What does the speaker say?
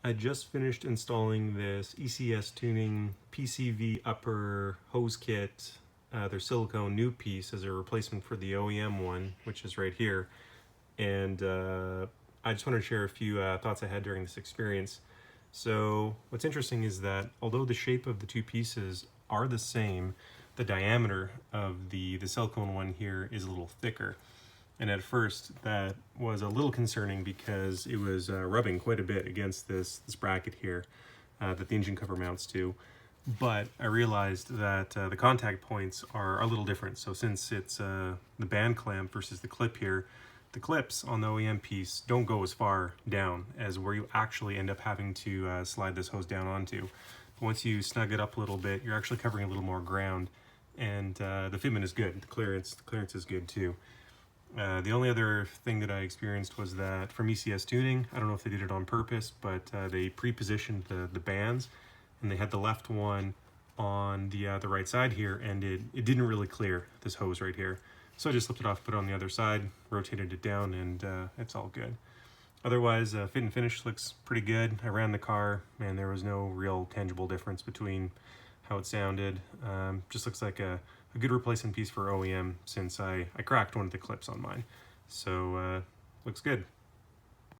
I just finished installing this ECS tuning PCV upper hose kit, their silicone new piece as a replacement for the OEM one, which is right here. And I just wanted to share a few thoughts I had during this experience. So what's interesting is that although the shape of the two pieces are the same, the diameter of the silicone one here is a little thicker. And at first that was a little concerning because it was rubbing quite a bit against this bracket here that the engine cover mounts to. But I realized that the contact points are a little different. So since it's the band clamp versus the clip here, the clips on the OEM piece don't go as far down as where you actually end up having to slide this hose down onto. Once you snug it up a little bit, you're actually covering a little more ground, and the fitment is good. The clearance is good too. The only other thing that I experienced was that from ECS tuning, I don't know if they did it on purpose, but they pre-positioned the bands, and they had the left one on the right side here, and it didn't really clear this hose right here. So I just slipped it off, put it on the other side, rotated it down, and it's all good. Otherwise, fit and finish looks pretty good. I ran the car, and there was no real tangible difference between how it sounded. Just looks like a good replacement piece for OEM since I cracked one of the clips on mine. So looks good.